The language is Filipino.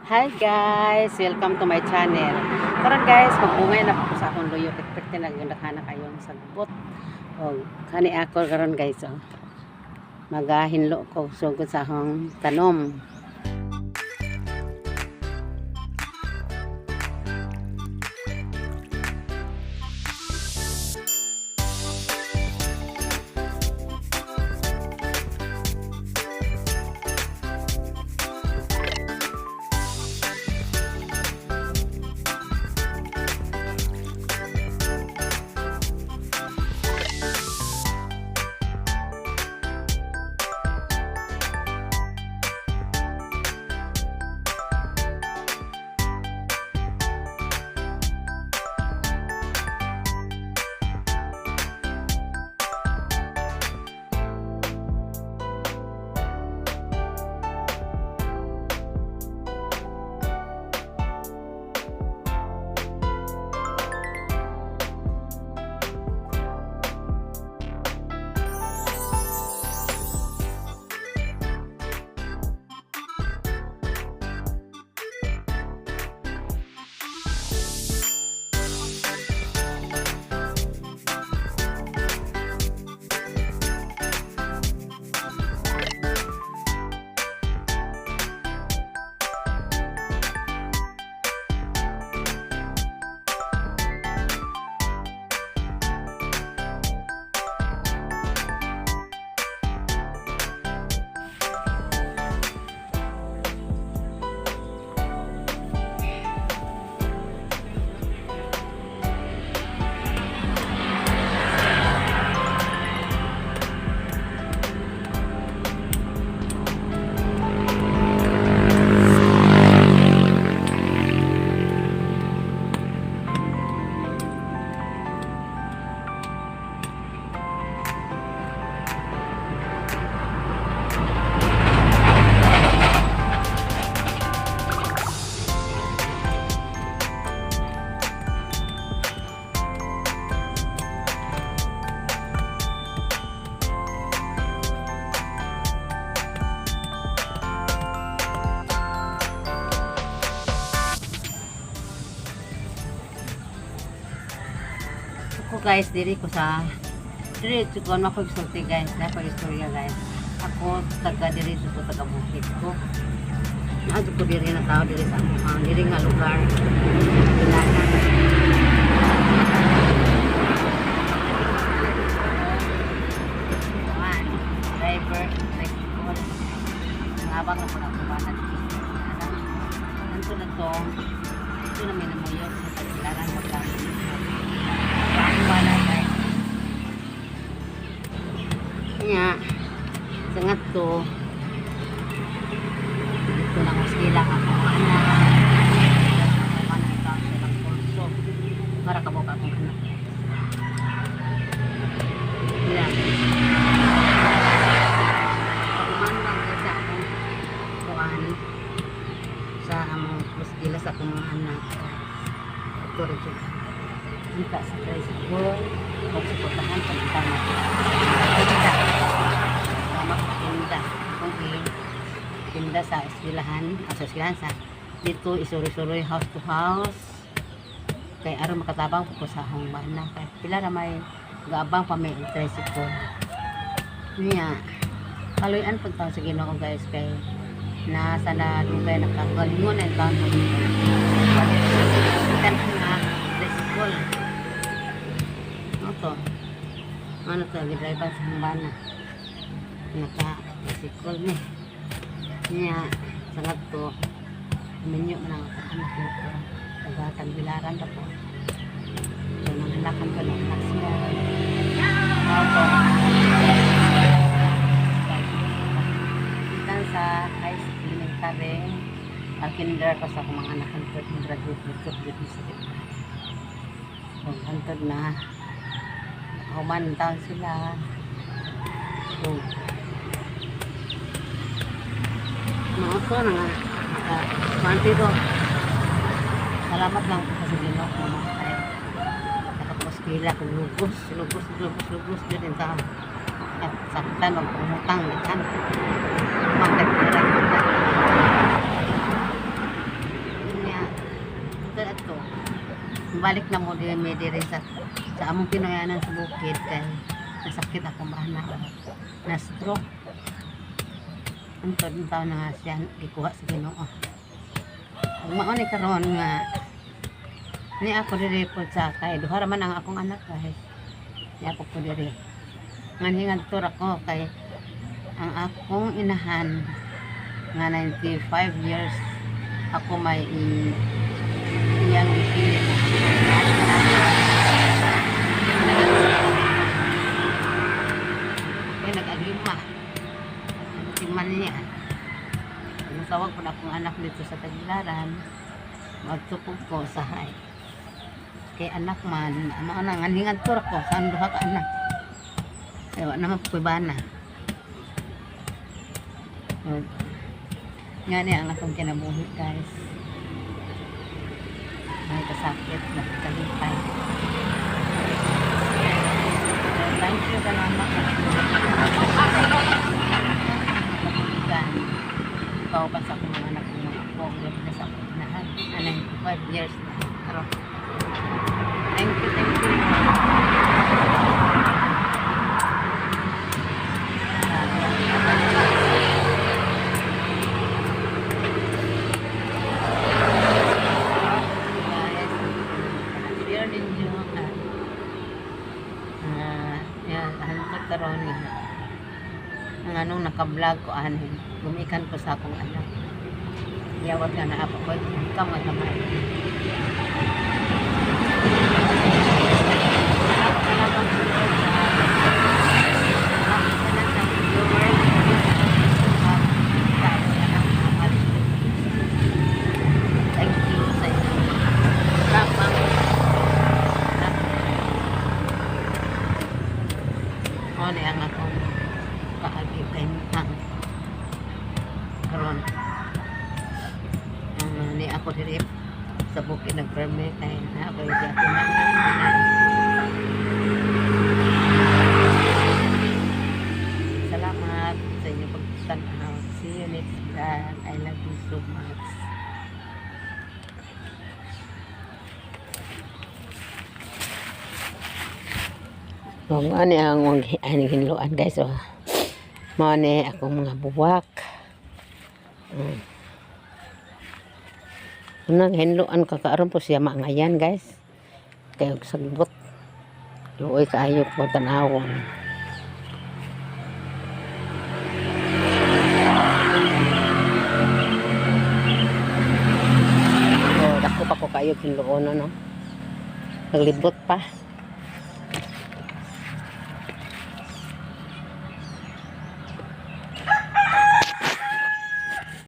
Hi guys! Welcome to my channel. Karon guys, magbungay na po sa akong luyo. Pwede nagdakana kayong sagbot. O, kani ako karon guys. O. Magahinlo ko sugod sa akong tanom. Ako guys, diri ko ko sulti guys, dapat istorya guys. Ako taga diri ko taga bukid ko. Naadto ko diri na tao diri sa diri nga lugar. Bilana. Driver, tricycle. Nabang na po na kumanan. Nanto na to. Ito na may namuyok sa pagkilaran mo lang. Wala guys. Kanya, sangat to. Ito lang maskila ka po. Mana ito ang silang pulso. Para kabok akong anak. Yan. Pagumandang ko sa akong kuhan. Sa among maskila sa akong mga anak. Ito rin siya. Kita sa tricycle, pagsuportahan sa utama. Kita, tama tinda. Kung tinda sa eskwelahan sa dito isuri-suri house to house. Kay aron makatabang po sa akong bana. Kay pila na may gaabang pa may tricycle. Niya, kaluyan po taon sa Ginoo guys kay nasa na lugay nakagalingon ang taon po dito. Ikan na tricycle. To ano to gidriver sa hambana naka-bicycle ni niya sangat to minyo na anak ko tagatan bilaran ta po so nanalakan ko ng anak siya ako ikan sa high school elementary kinder ko sa mga anak ng graduate so antod na human taon sila. So, mga ko na nga mantiro. Salamat lang po sa Ginoo ko mga tayo. Nakapos kila kung lugos din sa saktan o pumutang. Magkakira. balik na mo may diri sa among Pinoyanan sa bukid kay nasakit ako bana na stroke. Ang taon na nga siya gikuha sa Ginoo. Ug mao ni karon nga ni ako diri po sa kay duha ra man ang akong anak guys. Ni ako po diri. Nganhingan tur ako kay ang akong inahan nga 95 years ako may iyang ipilit. Kaya nag-agima. Timan niya. Masawag po na akong anak dito sa Tagbilaran. Magtupog ko sa hay. Kay anak man, ano na, nganingan tur ko, saan duha ka anak. Kaya naman po bana. Nga niya ang akong kinabuhi guys. May kasakit na kalipay. Thank you salamat. Ikaw pa sa akong mga anak mo ako. Ganda sa akong inahan. 95 years na. Pero, thank you. Karon ang anong naka-vlog ko anin gumikan ko sa akong anak yawat nga na ako kamay thank you sa inyo. Ano ang akong kaagitan karon ni ako diri sa bukid nagperme kay na ako di ako salamat sa inyo pagtanaw. See you next time. I love you so much. Kung ano ang hinluan guys, mga ni akong mga buwak. Unang hinluan kakaaron po siya maangayan guys. Kaya sagbot. Luoy kaayo po tanawon. Dako pa ko kayo hinluon no. Naglibot pa.